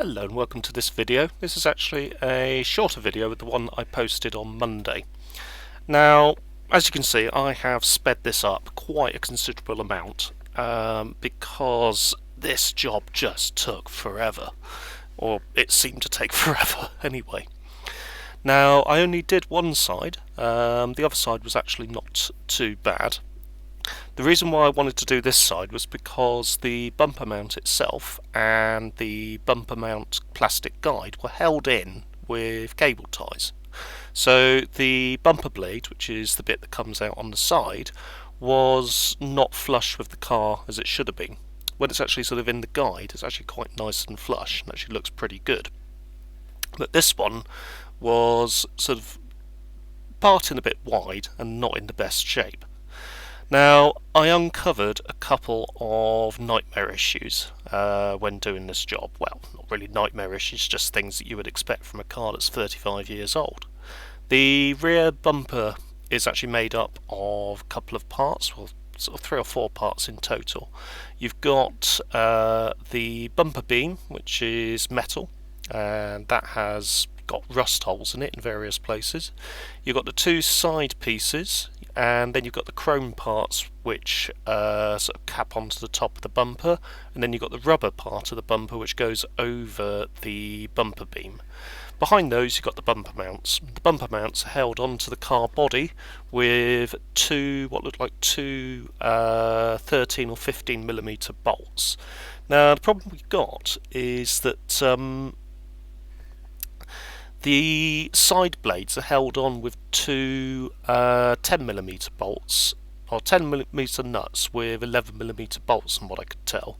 Hello and welcome to this video. This is actually a shorter video with the one I posted on Monday. Now, as you can see, I have sped this up quite a considerable amount because this job just took forever, or it seemed to take forever anyway. Now, I only did one side, the other side was actually not too bad. The reason why I wanted to do this side was because the bumper mount itself and the bumper mount plastic guide were held in with cable ties. So the bumper blade, which is the bit that comes out on the side, was not flush with the car as it should have been. When it's actually sort of in the guide, it's actually quite nice and flush and actually looks pretty good. But this one was sort of parting a bit wide and not in the best shape. Now, I uncovered a couple of nightmare issues when doing this job. Well, not really nightmare issues, just things that you would expect from a car that's 35 years old. The rear bumper is actually made up of a couple of parts, well, sort of 3 or 4 parts in total. You've got the bumper beam, which is metal, and that has got rust holes in it in various places. You've got the 2 side pieces, and then you've got the chrome parts which sort of cap onto the top of the bumper, and then you've got the rubber part of the bumper which goes over the bumper beam. Behind those you've got the bumper mounts. The bumper mounts are held onto the car body with what look like two 13 or 15mm bolts. Now the problem we've got is that the side blades are held on with 2 10mm bolts, or 10mm nuts with 11mm bolts from what I could tell,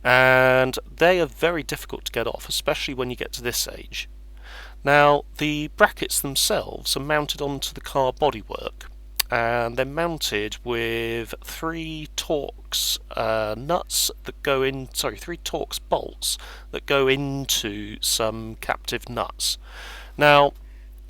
and they are very difficult to get off, especially when you get to this age. Now the brackets themselves are mounted onto the car bodywork, and they're mounted with 3 Torx nuts that go in, 3 Torx bolts that go into some captive nuts. Now,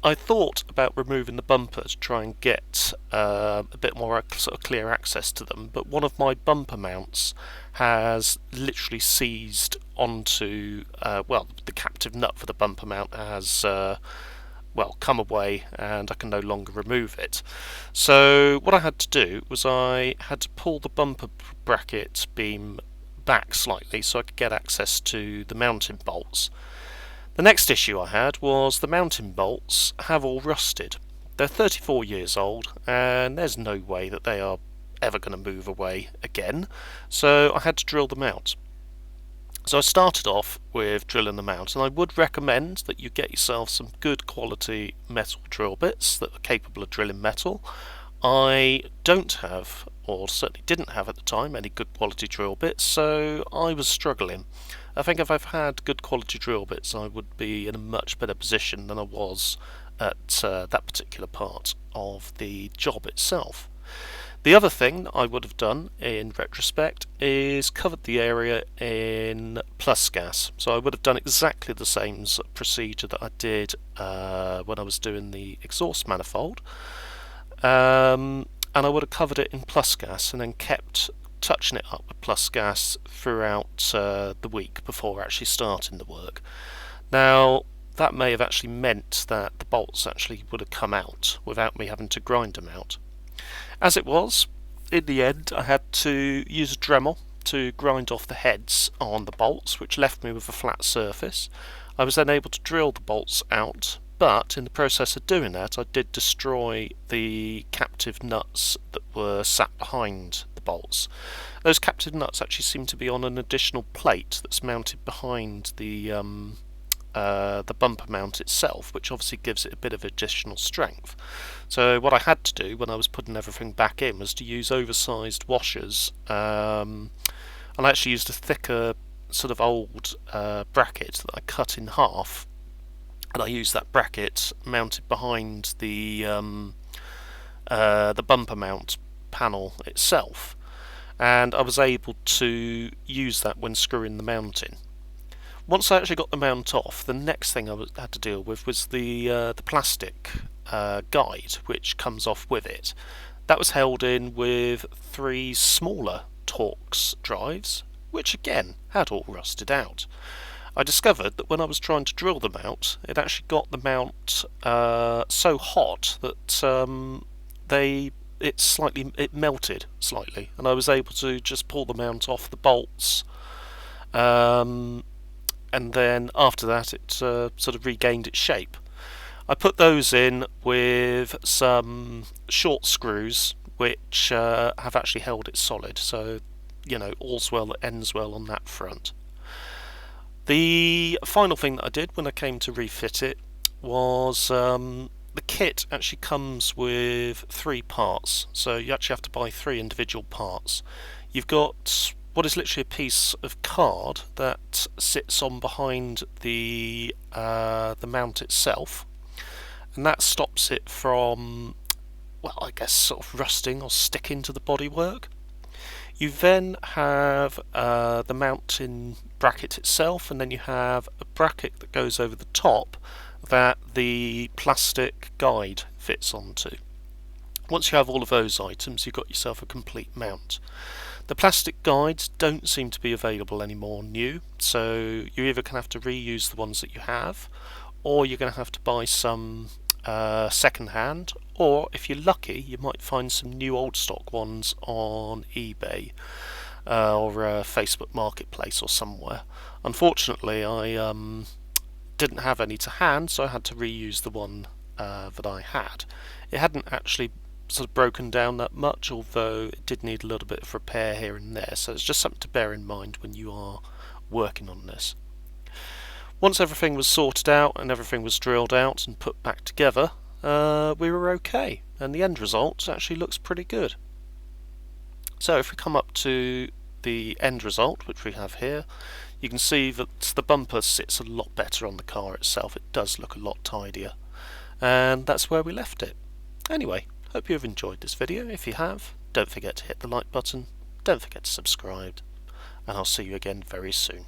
I thought about removing the bumper to try and get a bit more sort of clear access to them, but one of my bumper mounts has literally seized onto, the captive nut for the bumper mount has come away, and I can no longer remove it. So what I had to do was I had to pull the bumper bracket beam back slightly so I could get access to the mounting bolts. The next issue I had was the mounting bolts have all rusted. They're 34 years old and there's no way that they are ever going to move away again, so I had to drill them out. So I started off with drilling them out, and I would recommend that you get yourself some good quality metal drill bits that are capable of drilling metal. I don't have, or certainly didn't have at the time, any good quality drill bits, so I was struggling. I think if I've had good quality drill bits I would be in a much better position than I was at that particular part of the job itself. The other thing I would have done in retrospect is covered the area in plus gas. So I would have done exactly the same sort of procedure that I did when I was doing the exhaust manifold, and I would have covered it in plus gas and then kept touching it up with plus gas throughout the week before actually starting the work. Now that may have actually meant that the bolts actually would have come out without me having to grind them out. As it was, in the end I had to use a Dremel to grind off the heads on the bolts, which left me with a flat surface. I was then able to drill the bolts out, but in the process of doing that I did destroy the captive nuts that were sat behind the bolts. Those captive nuts actually seem to be on an additional plate that's mounted behind the bumper mount itself, which obviously gives it a bit of additional strength. So what I had to do when I was putting everything back in was to use oversized washers, and I actually used a thicker sort of old bracket that I cut in half, and I used that bracket mounted behind the bumper mount panel itself, and I was able to use that when screwing the mount in. Once I actually got the mount off, the next thing I had to deal with was the plastic guide which comes off with it. That was held in with 3 smaller Torx drives, which again had all rusted out. I discovered that when I was trying to drill them out, it actually got the mount so hot that it melted slightly, and I was able to just pull the mount off the bolts. And then after that, it sort of regained its shape. I put those in with some short screws, which have actually held it solid. So, all's well that ends well on that front. The final thing that I did when I came to refit it was the kit actually comes with 3 parts, so you actually have to buy 3 individual parts. You've got what is literally a piece of card that sits on behind the mount itself, and that stops it from, well, I guess sort of rusting or sticking to the bodywork. You then have the mounting bracket itself, and then you have a bracket that goes over the top that the plastic guide fits onto. Once you have all of those items, you've got yourself a complete mount. The plastic guides don't seem to be available anymore new, so you're either going to have to reuse the ones that you have, or you're going to have to buy some second hand, or if you're lucky you might find some new old stock ones on eBay or Facebook Marketplace or somewhere. Unfortunately, I didn't have any to hand, so I had to reuse the one that I had. It hadn't actually sort of broken down that much, although it did need a little bit of repair here and there, so it's just something to bear in mind when you are working on this. Once everything was sorted out and everything was drilled out and put back together, we were okay, and the end result actually looks pretty good. So if we come up to the end result, which we have here, you can see that the bumper sits a lot better on the car itself. It does look a lot tidier, and that's where we left it. Anyway, hope you've enjoyed this video. If you have, don't forget to hit the like button, don't forget to subscribe, and I'll see you again very soon.